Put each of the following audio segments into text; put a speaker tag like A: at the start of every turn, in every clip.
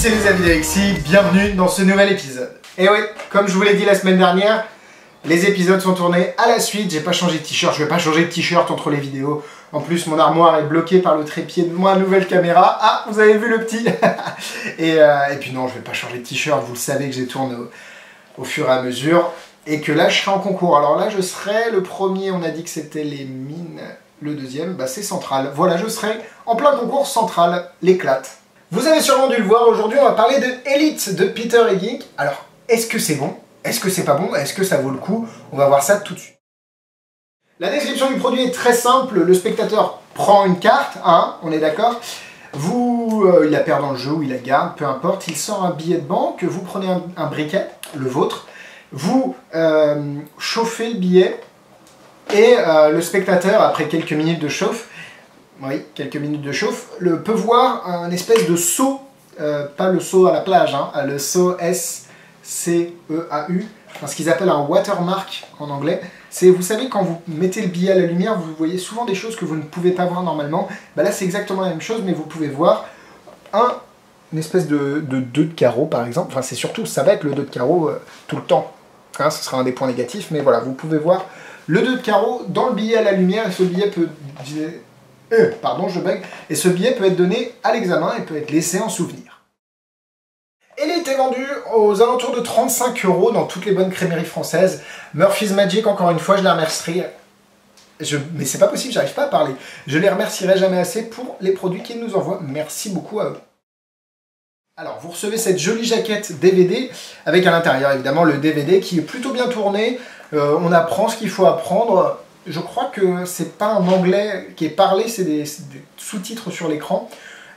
A: c'est les amis d'Alexis, bienvenue dans ce nouvel épisode. Et oui, comme je vous l'ai dit la semaine dernière, les épisodes sont tournés à la suite, j'ai pas changé de t-shirt, je vais pas changer de t-shirt entre les vidéos. En plus, mon armoire est bloquée par le trépied de ma nouvelle caméra. Ah, vous avez vu le petit. et puis non, je vais pas changer de t-shirt, vous le savez que j'ai tourné au fur et à mesure. Et que là, je serai en concours. Alors là, je serai le premier, on a dit que c'était les mines. Le deuxième, bah, c'est Central. Voilà, je serai en plein concours Central, l'éclate. Vous avez sûrement dû le voir, aujourd'hui on va parler de Elite de Peter & Geek. Alors, est-ce que c'est bon? Est-ce que c'est pas bon? Est-ce que ça vaut le coup? On va voir ça tout de suite. La description du produit est très simple, le spectateur prend une carte, hein, on est d'accord. Il la perd dans le jeu ou il la garde, peu importe, il sort un billet de banque, vous prenez un briquet, le vôtre, vous chauffez le billet et le spectateur, après quelques minutes de chauffe, peut voir un espèce de seau, pas le seau à la plage, hein, le seau S-C-E-A-U, ce qu'ils appellent un watermark en anglais. C'est, vous savez, quand vous mettez le billet à la lumière, vous voyez souvent des choses que vous ne pouvez pas voir normalement. Bah là, c'est exactement la même chose, mais vous pouvez voir une espèce de 2 de carreau, par exemple. Enfin, c'est surtout, ça va être le 2 de carreau tout le temps. Hein, ce sera un des points négatifs, mais voilà, vous pouvez voir le 2 de carreau dans le billet à la lumière, et ce billet peut... pardon, je bug. Et ce billet peut être donné à l'examen et peut être laissé en souvenir. Elle a été vendue aux alentours de 35 € dans toutes les bonnes crèmeries françaises. Murphy's Magic, encore une fois, je les remercierai. Mais c'est pas possible, j'arrive pas à parler. Je les remercierai jamais assez pour les produits qu'ils nous envoient. Merci beaucoup à eux. Alors, vous recevez cette jolie jaquette DVD, avec à l'intérieur, évidemment, le DVD qui est plutôt bien tourné. On apprend ce qu'il faut apprendre. Je crois que c'est pas un anglais qui est parlé, c'est des sous-titres sur l'écran.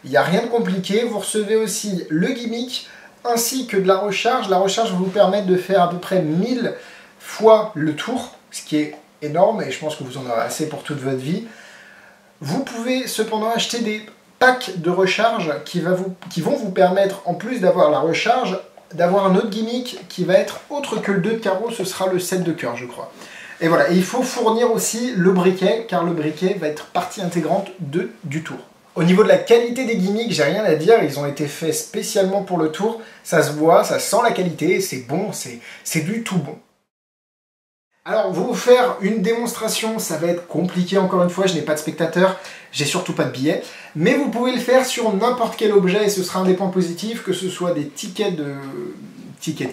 A: Il n'y a rien de compliqué. Vous recevez aussi le gimmick, ainsi que de la recharge. La recharge va vous permettre de faire à peu près 1000 fois le tour, ce qui est énorme, et je pense que vous en aurez assez pour toute votre vie. Vous pouvez cependant acheter des packs de recharge qui vont vous permettre, en plus d'avoir la recharge, d'avoir un autre gimmick qui va être autre que le 2 de carreau, ce sera le 7 de cœur, je crois. Et voilà, et il faut fournir aussi le briquet, car le briquet va être partie intégrante du tour. Au niveau de la qualité des gimmicks, j'ai rien à dire, ils ont été faits spécialement pour le tour. Ça se voit, ça sent la qualité, c'est bon, c'est du tout bon. Alors, vous faire une démonstration, ça va être compliqué encore une fois, je n'ai pas de spectateur, j'ai surtout pas de billets, mais vous pouvez le faire sur n'importe quel objet et ce sera un des points positifs, que ce soit des tickets de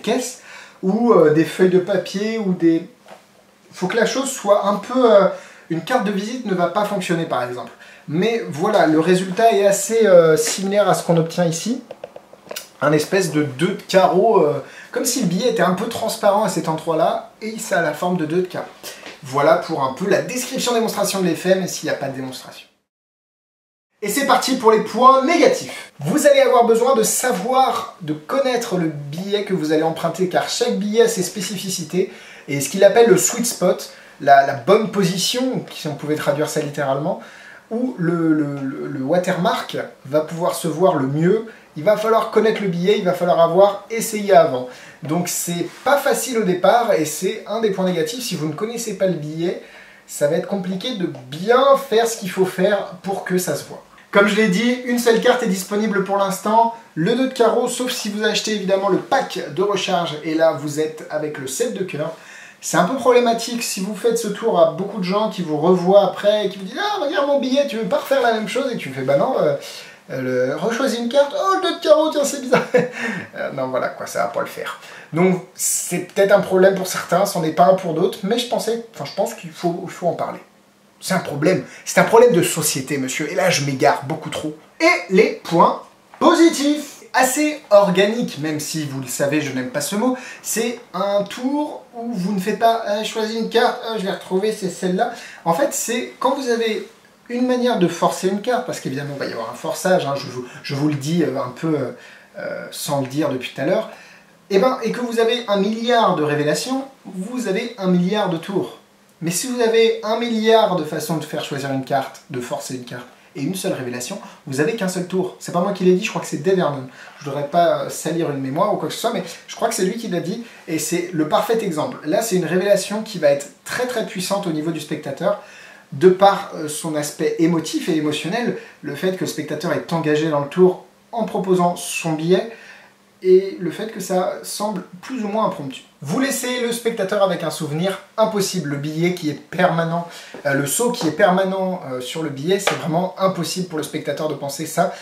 A: caisse ou des feuilles de papier ou des... Il faut que la chose soit un peu... Une carte de visite ne va pas fonctionner par exemple. Mais voilà, le résultat est assez similaire à ce qu'on obtient ici. Un espèce de 2 de carreau, comme si le billet était un peu transparent à cet endroit-là, et ça a la forme de 2 de carreau. Voilà pour un peu la description démonstration de l'effet, mais s'il n'y a pas de démonstration. Et c'est parti pour les points négatifs. Vous allez avoir besoin de savoir, de connaître le billet que vous allez emprunter, car chaque billet a ses spécificités, et ce qu'il appelle le sweet spot, la bonne position, si on pouvait traduire ça littéralement, où le watermark va pouvoir se voir le mieux. Il va falloir connaître le billet, il va falloir avoir essayé avant. Donc c'est pas facile au départ et c'est un des points négatifs. Si vous ne connaissez pas le billet, ça va être compliqué de bien faire ce qu'il faut faire pour que ça se voit. Comme je l'ai dit, une seule carte est disponible pour l'instant, le 2 de carreau, sauf si vous achetez évidemment le pack de recharge et là vous êtes avec le 7 de cœur. C'est un peu problématique si vous faites ce tour à beaucoup de gens qui vous revoient après et qui vous disent « Ah, regarde mon billet, tu veux pas refaire la même chose ?» et tu fais « Bah non, rechoisis une carte, oh le 2 de carreau, tiens c'est bizarre !» Non voilà quoi, ça va pas le faire. Donc c'est peut-être un problème pour certains, c'en est pas un pour d'autres, mais je pense qu'il faut en parler. C'est un problème de société monsieur, et là je m'égare beaucoup trop. Et les points positifs. Assez organique, même si vous le savez, je n'aime pas ce mot, c'est un tour où vous ne faites pas « choisis une carte, je vais retrouver, c'est celle-là ». En fait, c'est quand vous avez une manière de forcer une carte, parce qu'évidemment, il va y avoir un forçage, hein, je vous le dis un peu sans le dire depuis tout à l'heure, et que vous avez 1 milliard de révélations, vous avez 1 milliard de tours. Mais si vous avez 1 milliard de façons de faire choisir une carte, de forcer une carte, et une seule révélation, vous avez qu'un seul tour. C'est pas moi qui l'ai dit, je crois que c'est Dave Vernon. Je ne devrais pas salir une mémoire ou quoi que ce soit, mais je crois que c'est lui qui l'a dit, et c'est le parfait exemple. Là, c'est une révélation qui va être très très puissante au niveau du spectateur, de par son aspect émotif et émotionnel, le fait que le spectateur est engagé dans le tour en proposant son billet, et le fait que ça semble plus ou moins impromptu. Vous laissez le spectateur avec un souvenir impossible. Le billet qui est permanent, le saut qui est permanent sur le billet, c'est vraiment impossible pour le spectateur de penser ça,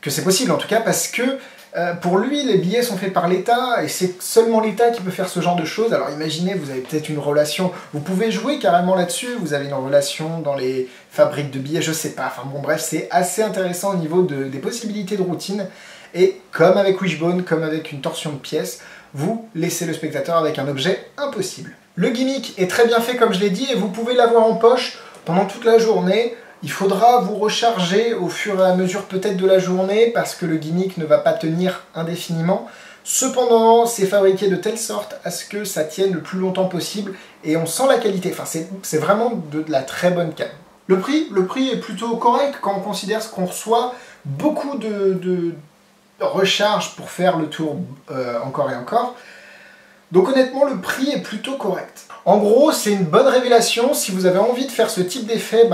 A: que c'est possible en tout cas, parce que pour lui, les billets sont faits par l'État, et c'est seulement l'État qui peut faire ce genre de choses. Alors imaginez, vous avez peut-être une relation, vous pouvez jouer carrément là-dessus, vous avez une relation dans les fabriques de billets, je sais pas, enfin bon bref, c'est assez intéressant au niveau des possibilités de routine, et comme avec Wishbone, comme avec une torsion de pièces, vous laissez le spectateur avec un objet impossible. Le gimmick est très bien fait comme je l'ai dit, et vous pouvez l'avoir en poche pendant toute la journée. Il faudra vous recharger au fur et à mesure peut-être de la journée parce que le gimmick ne va pas tenir indéfiniment. Cependant, c'est fabriqué de telle sorte à ce que ça tienne le plus longtemps possible et on sent la qualité. Enfin, c'est vraiment de la très bonne cam. Le prix est plutôt correct quand on considère ce qu'on reçoit. Beaucoup de recharge pour faire le tour encore et encore. Donc honnêtement, le prix est plutôt correct. En gros, c'est une bonne révélation. Si vous avez envie de faire ce type d'effet,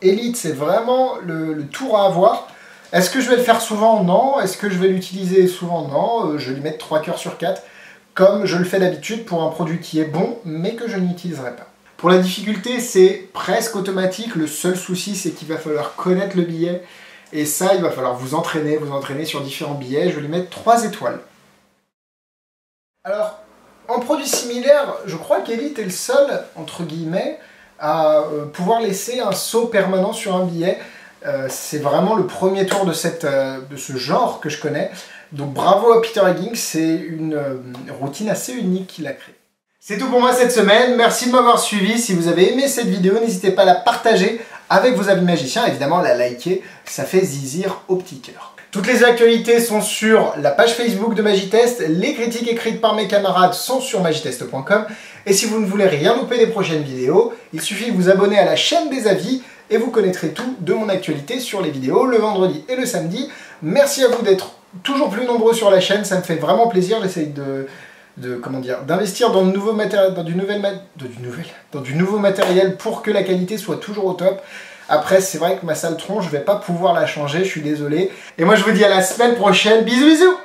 A: Elite, c'est vraiment le tour à avoir. Est-ce que je vais le faire souvent? Non. Est-ce que je vais l'utiliser souvent? Non. Je vais lui mettre 3 cœurs sur 4, comme je le fais d'habitude pour un produit qui est bon, mais que je n'utiliserai pas. Pour la difficulté, c'est presque automatique. Le seul souci, c'est qu'il va falloir connaître le billet. Et ça, il va falloir vous entraîner sur différents billets. Je vais lui mettre 3 étoiles. Alors, en produit similaire, je crois qu'Elite est le seul, entre guillemets, à pouvoir laisser un saut permanent sur un billet. C'est vraiment le premier tour de ce genre que je connais. Donc bravo à Peter Higgins, c'est une routine assez unique qu'il a créée. C'est tout pour moi cette semaine, merci de m'avoir suivi. Si vous avez aimé cette vidéo, n'hésitez pas à la partager avec vos amis magiciens, évidemment la liker, ça fait zizir au petit cœur. Toutes les actualités sont sur la page Facebook de Magitest, les critiques écrites par mes camarades sont sur magitest.com, et si vous ne voulez rien louper des prochaines vidéos, il suffit de vous abonner à la chaîne des avis, et vous connaîtrez tout de mon actualité sur les vidéos le vendredi et le samedi. Merci à vous d'être toujours plus nombreux sur la chaîne, ça me fait vraiment plaisir, j'essaye d'investir dans du nouveau matériel pour que la qualité soit toujours au top. Après, c'est vrai que ma sale tronche, je vais pas pouvoir la changer, je suis désolé. Et moi, je vous dis à la semaine prochaine. Bisous, bisous!